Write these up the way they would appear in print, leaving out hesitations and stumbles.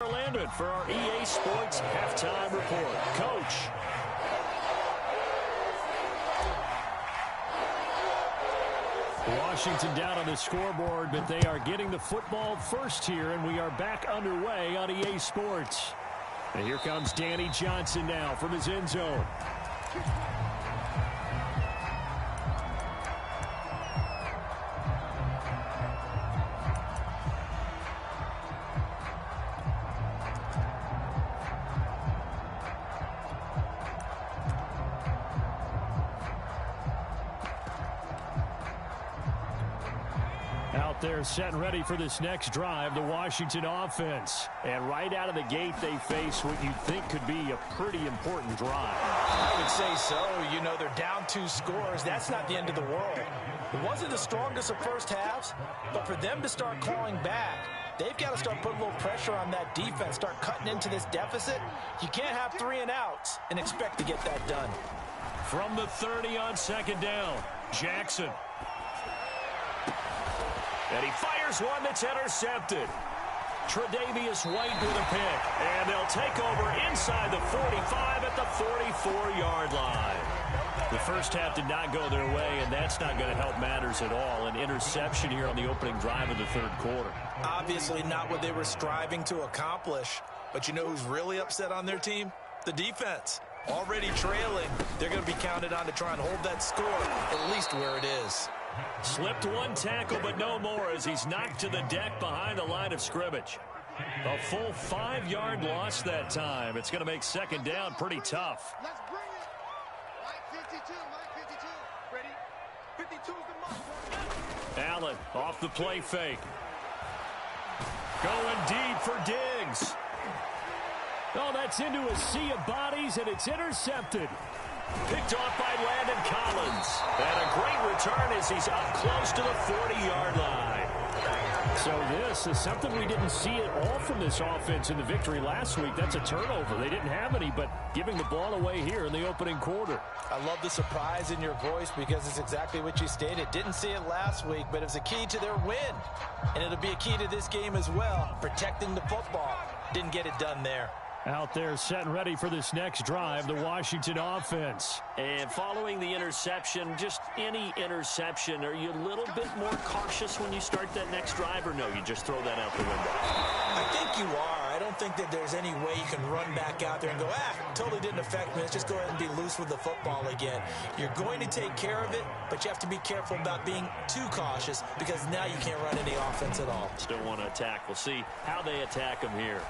Orlando for our EA Sports Halftime Report. Coach. Washington down on the scoreboard, but they are getting the football first here, and we are back underway on EA Sports. And here comes Danny Johnson now from his end zone. Out there set and ready for this next drive, the Washington offense. And right out of the gate, they face what you'd think could be a pretty important drive. I would say so. You know, they're down 2 scores. That's not the end of the world. It wasn't the strongest of first halves, but for them to start clawing back, they've got to start putting a little pressure on that defense, start cutting into this deficit. You can't have 3 and outs and expect to get that done. From the 30 on second down, Jackson. And he fires one that's intercepted. Tre'Davious White with a pick. And they'll take over inside the 45 at the 44-yard line. The first half did not go their way, and that's not going to help matters at all. An interception here on the opening drive of the third quarter. Obviously not what they were striving to accomplish. But you know who's really upset on their team? The defense. Already trailing. They're going to be counted on to try and hold that score, at least where it is. Slipped one tackle, but no more as he's knocked to the deck behind the line of scrimmage. A full 5-yard loss that time. It's going to make second down pretty tough. Let's bring it. Mike 52, Mike 52. Ready? 52 is the mark. Allen off the play fake. Going deep for Diggs. Oh, that's into a sea of bodies, and it's intercepted. Picked off by Landon Collins. And a great return as he's up close to the 40-yard line. So this is something we didn't see at all from this offense in the victory last week. That's a turnover. They didn't have any, but giving the ball away here in the opening quarter. I love the surprise in your voice because it's exactly what you stated. Didn't see it last week, but it was a key to their win. And it'll be a key to this game as well, protecting the football. Didn't get it done there. Out there set and ready for this next drive, the Washington offense. And following the interception, just any interception, are you a little bit more cautious when you start that next drive, or no, you just throw that out the window? I think you are. I don't think that there's any way you can run back out there and go, totally didn't affect me. Let's just go ahead and be loose with the football again. You're going to take care of it, but you have to be careful about being too cautious because now you can't run any offense at all. Still want to attack. We'll see how they attack him here.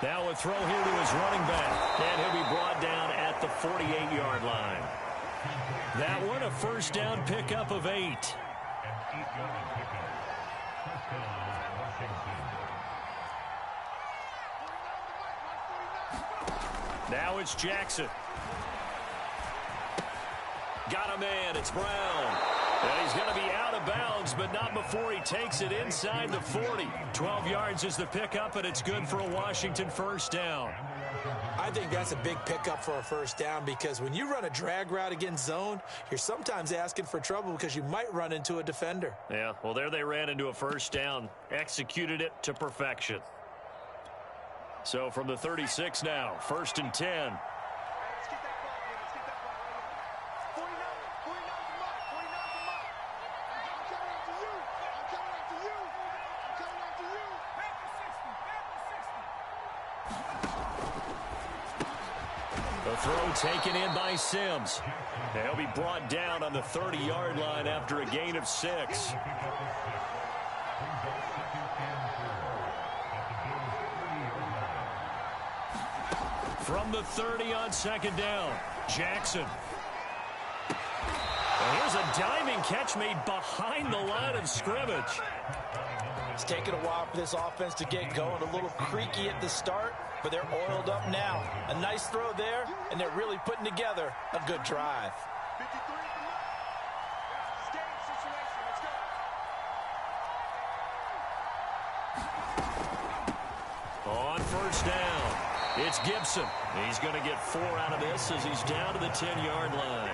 Now a throw here to his running back. And he'll be brought down at the 48-yard line. That one a first down pickup of 8. Now it's Jackson. Got a man. It's Brown. And he's going to be out of bounds, but not before he takes it inside the 40. 12 yards is the pickup, and it's good for a Washington first down. I think that's a big pickup for a first down because when you run a drag route against zone, you're sometimes asking for trouble because you might run into a defender. Yeah, well, there they ran into a first down, executed it to perfection. So from the 36 now, 1st and 10. The throw taken in by Sims. They'll be brought down on the 30-yard line after a gain of 6. From the 30 on second down, Jackson. And here's a diving catch made behind the line of scrimmage. It's taken a while for this offense to get going. A little creaky at the start, but they're oiled up now. A nice throw there, and they're really putting together a good drive. On first down, it's Gibson. He's going to get 4 out of this as he's down to the 10-yard line.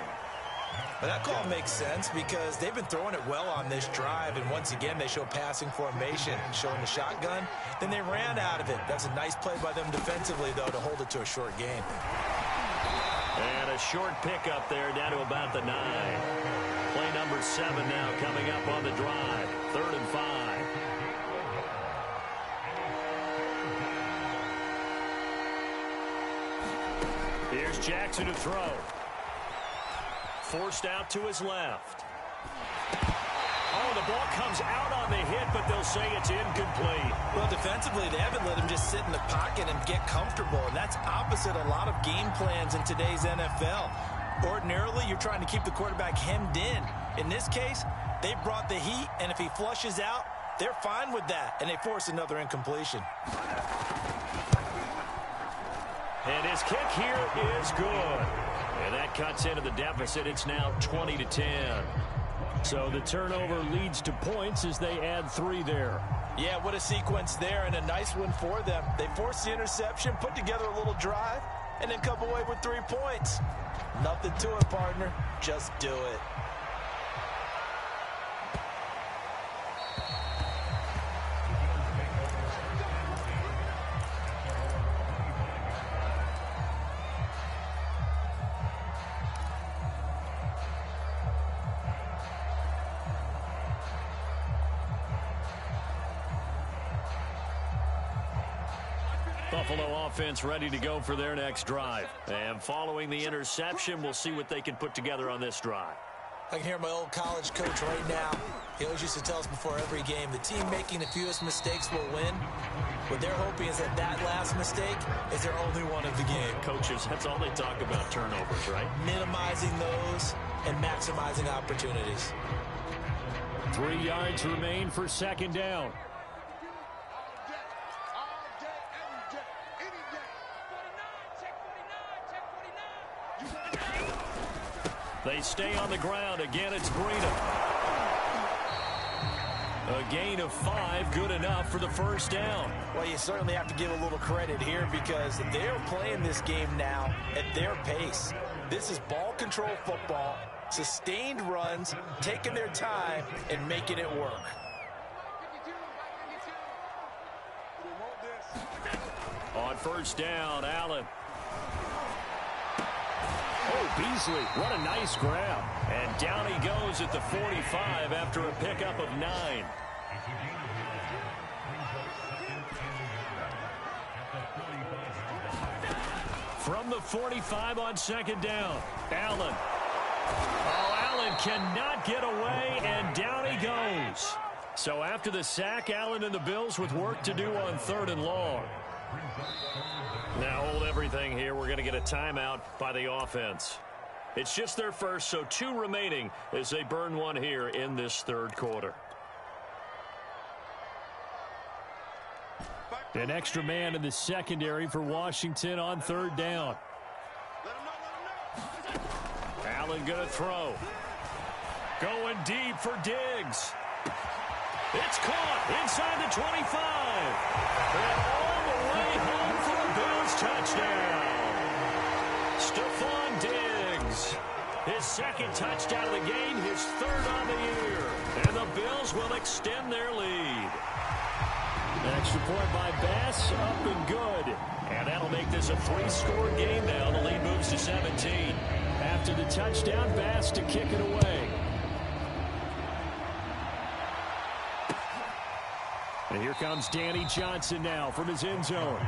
But that call makes sense because they've been throwing it well on this drive, and once again, they show passing formation, showing the shotgun. Then they ran out of it. That's a nice play by them defensively, though, to hold it to a short gain. And a short pickup there down to about the 9. Play number 7 now coming up on the drive. 3rd and 5. Here's Jackson to throw. Forced out to his left. Oh, the ball comes out on the hit, but they'll say it's incomplete. Well, defensively, they haven't let him just sit in the pocket and get comfortable, and that's opposite a lot of game plans in today's NFL. Ordinarily, you're trying to keep the quarterback hemmed in. In this case, they brought the heat, and if he flushes out, they're fine with that, and they force another incompletion. And his kick here is good. And that cuts into the deficit. It's now 20-10. So the turnover leads to points as they add 3 there. Yeah, what a sequence there, and a nice one for them. They forced the interception, put together a little drive, and then come away with 3 points. Nothing to it, partner. Just do it. Buffalo offense ready to go for their next drive. And following the interception, we'll see what they can put together on this drive. I can hear my old college coach right now. He always used to tell us before every game, the team making the fewest mistakes will win. What they're hoping is that that last mistake is their only one of the game. Coaches, that's all they talk about, turnovers, right? Minimizing those and maximizing opportunities. 3 yards remain for 2nd down. They stay on the ground. Again, it's Breida. A gain of 5, good enough for the 1st down. Well, you certainly have to give a little credit here because they're playing this game now at their pace. This is ball control football, sustained runs, taking their time, and making it work. On 1st down, Allen. Oh, Beasley, what a nice grab. And down he goes at the 45 after a pickup of 9. From the 45 on 2nd down, Allen. Oh, Allen cannot get away, and down he goes. So after the sack, Allen and the Bills with work to do on 3rd and long. Now hold everything here. We're going to get a timeout by the offense. It's just their first, so 2 remaining as they burn 1 here in this 3rd quarter. An extra man in the secondary for Washington on 3rd down. Allen going to throw. Going deep for Diggs. It's caught inside the 25. And all the way home for a Bills touchdown. Stephon Diggs. His 2nd touchdown of the game, his 3rd on the year. And the Bills will extend their lead. An extra point by Bass, up and good. And that'll make this a 3-score game now. The lead moves to 17. After the touchdown, Bass to kick it away. And here comes Danny Johnson now from his end zone.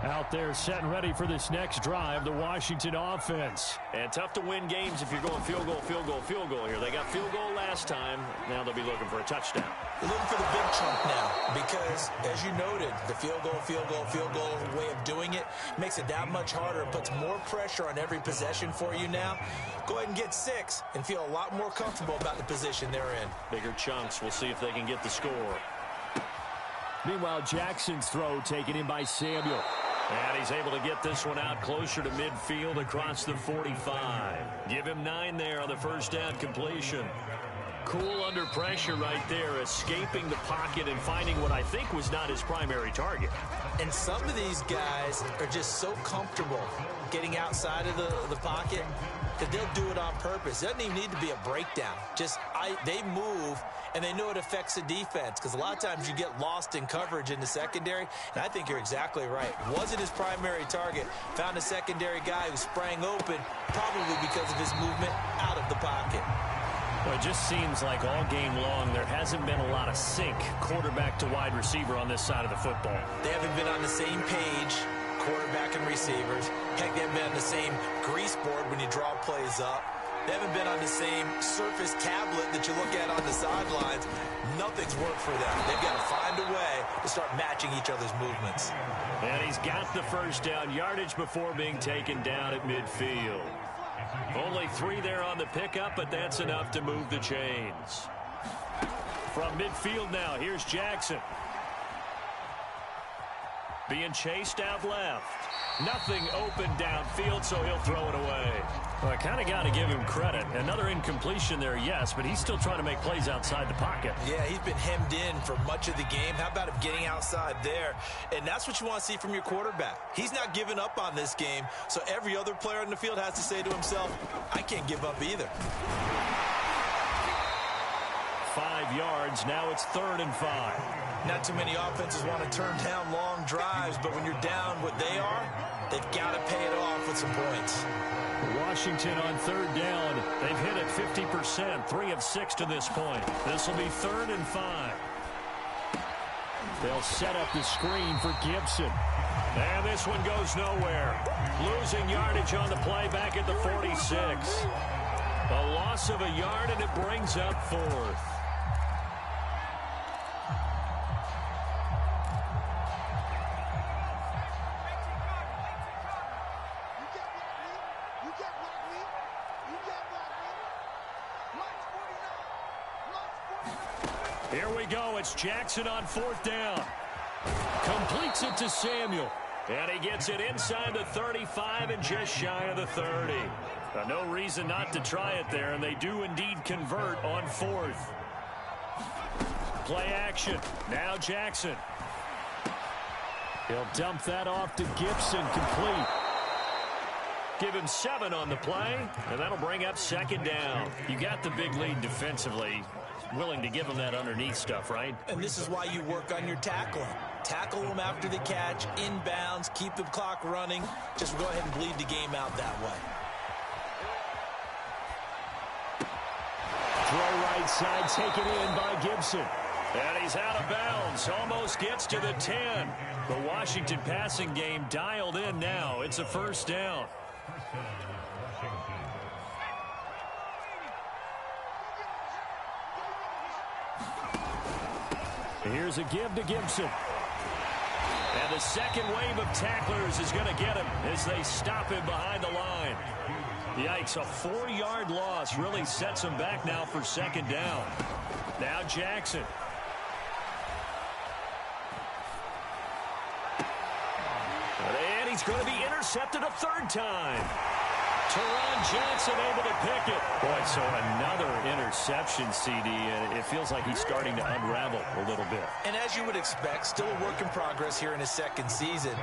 Out there set and ready for this next drive, the Washington offense. And tough to win games if you're going field goal, field goal, field goal here. They got field goal last time. Now they'll be looking for a touchdown. They're looking for the big chunk now because, as you noted, the field goal way of doing it makes it that much harder. It puts more pressure on every possession for you now. Go ahead and get 6 and feel a lot more comfortable about the position they're in. Bigger chunks. We'll see if they can get the score. Meanwhile, Jackson's throw taken in by Samuel. And he's able to get this one out closer to midfield across the 45. Give him 9 there on the 1st down completion. Cool under pressure right there, escaping the pocket and finding what I think was not his primary target. And some of these guys are just so comfortable getting outside of the pocket that they'll do it on purpose. It doesn't even need to be a breakdown. They move, and they know it affects the defense, because a lot of times you get lost in coverage in the secondary, and I think you're exactly right. Wasn't his primary target. Found a secondary guy who sprang open, probably because of his movement out of the pocket. Well, it just seems like all game long there hasn't been a lot of sync quarterback to wide receiver on this side of the football. They haven't been on the same page, quarterback and receivers. Heck, they haven't been on the same grease board when you draw plays up. They haven't been on the same surface tablet that you look at on the sidelines. Nothing's worked for them. They've got to find a way to start matching each other's movements. And he's got the first down yardage before being taken down at midfield. Only 3 there on the pickup, but that's enough to move the chains. From midfield now, here's Jackson. Being chased out left. Nothing open downfield, so he'll throw it away. Well, I kind of got to give him credit. Another incompletion there, yes, but he's still trying to make plays outside the pocket. Yeah, he's been hemmed in for much of the game. How about him getting outside there? And that's what you want to see from your quarterback. He's not giving up on this game, so every other player on the field has to say to himself, I can't give up either. 5 yards, now it's 3rd and 5. Not too many offenses want to turn down long drives, but when you're down what they are, they've got to pay it off with some points. Washington on 3rd down. They've hit it 50%, 3 of 6 to this point. This will be 3rd and 5. They'll set up the screen for Gibson. And this one goes nowhere. Losing yardage on the play back at the 46. A loss of a yard, and it brings up 4th. Here we go. It's Jackson on 4th down. Completes it to Samuel. And he gets it inside the 35 and just shy of the 30. No reason not to try it there, and they do indeed convert on 4th. Play action. Now Jackson. He'll dump that off to Gibson, complete. Give him 7 on the play, and that'll bring up 2nd down. You got the big lead defensively. Willing to give them that underneath stuff, right? And this is why you work on your tackling. Tackle them after the catch, inbounds, keep the clock running. Just go ahead and bleed the game out that way. Throw right side, taken in by Gibson. And he's out of bounds, almost gets to the 10. The Washington passing game dialed in now. It's a 1st down. Here's a give to Gibson. And the second wave of tacklers is going to get him as they stop him behind the line. Yikes, a 4-yard loss really sets him back now for 2nd down. Now Jackson. And he's going to be intercepted a 3rd time. Teron Johnson able to pick it. Boy, so another interception, CD, and it feels like he's starting to unravel a little bit. And as you would expect, still a work in progress here in his 2nd season.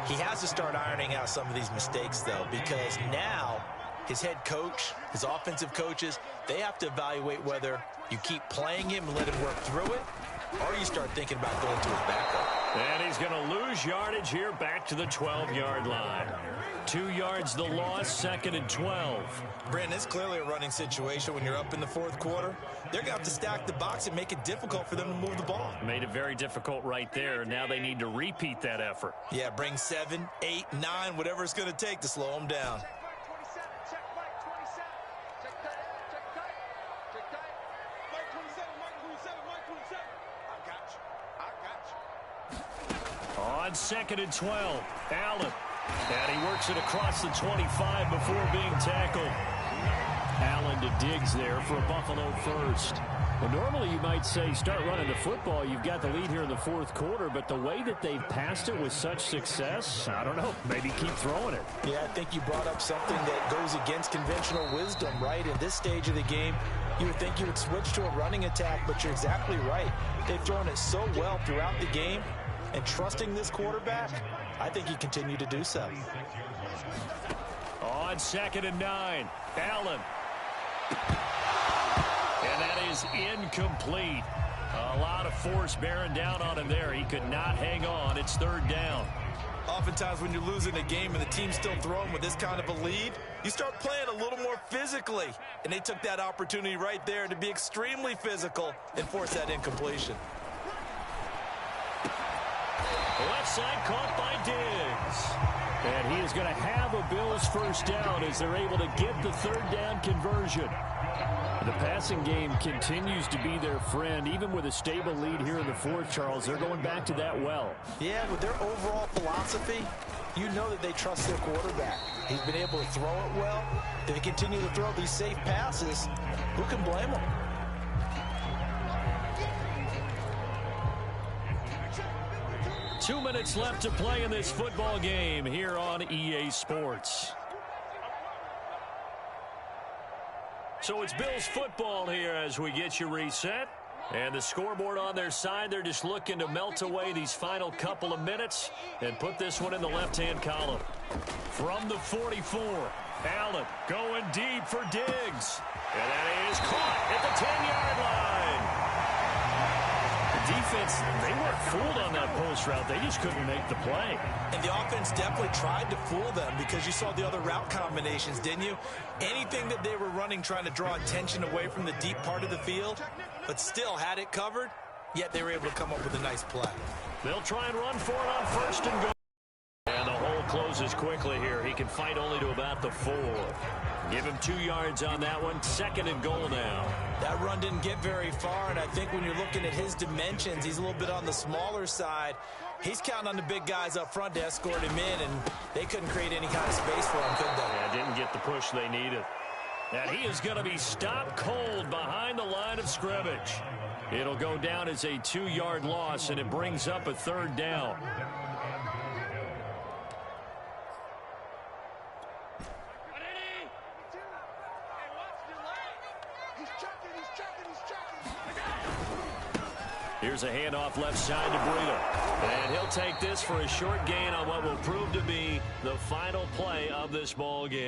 He has to start ironing out some of these mistakes, though, because now his head coach, his offensive coaches, they have to evaluate whether you keep playing him and let him work through it, or you start thinking about going to his backup. And he's going to lose yardage here back to the 12-yard line. 2 yards the loss, 2nd and 12. Brandon, it's clearly a running situation when you're up in the 4th quarter. They're going to have to stack the box and make it difficult for them to move the ball. Made it very difficult right there. Now they need to repeat that effort. Yeah, bring 7, 8, 9, whatever it's going to take to slow them down. On 2nd and 12, Allen. And he works it across the 25 before being tackled. Allen to Diggs there for a Buffalo 1st. Well, normally you might say start running the football. You've got the lead here in the fourth quarter, but the way that they've passed it with such success, I don't know, maybe keep throwing it. Yeah, I think you brought up something that goes against conventional wisdom, right? In this stage of the game, you would think you would switch to a running attack, but you're exactly right. They've thrown it so well throughout the game, and trusting this quarterback, I think you continue to do so. On 2nd and 9, Allen. And that is incomplete. A lot of force bearing down on him there. He could not hang on. It's 3rd down. Oftentimes when you're losing a game and the team's still throwing with this kind of a lead, you start playing a little more physically. And they took that opportunity right there to be extremely physical and force that incompletion. Left side caught by Diggs. And he is going to have a Bills first down as they're able to get the 3rd down conversion. The passing game continues to be their friend. Even with a stable lead here in the 4th, Charles, they're going back to that well. Yeah, with their overall philosophy, you know that they trust their quarterback. He's been able to throw it well. If they continue to throw these safe passes, who can blame them? Two minutes left to play in this football game here on EA Sports. So it's Bills football here as we get you reset. And the scoreboard on their side, they're just looking to melt away these final couple of minutes and put this one in the left-hand column. From the 44, Allen going deep for Diggs. And that is caught at the 10-yard line. Defense, they weren't fooled on that post route. They just couldn't make the play. And the offense definitely tried to fool them because you saw the other route combinations, didn't you? Anything that they were running trying to draw attention away from the deep part of the field, but still had it covered, yet they were able to come up with a nice play. They'll try and run for it on 1st and goal. And the hole closes quickly here. He can fight only to about the 4. Give him 2 yards on that one. 2nd and goal now. That run didn't get very far, and I think when you're looking at his dimensions, he's a little bit on the smaller side. He's counting on the big guys up front to escort him in, and they couldn't create any kind of space for him, could they? Yeah, didn't get the push they needed. And he is going to be stopped cold behind the line of scrimmage. It'll go down as a 2-yard loss, and it brings up a 3rd down. Here's a handoff left side to Breida. And he'll take this for a short gain on what will prove to be the final play of this ball game.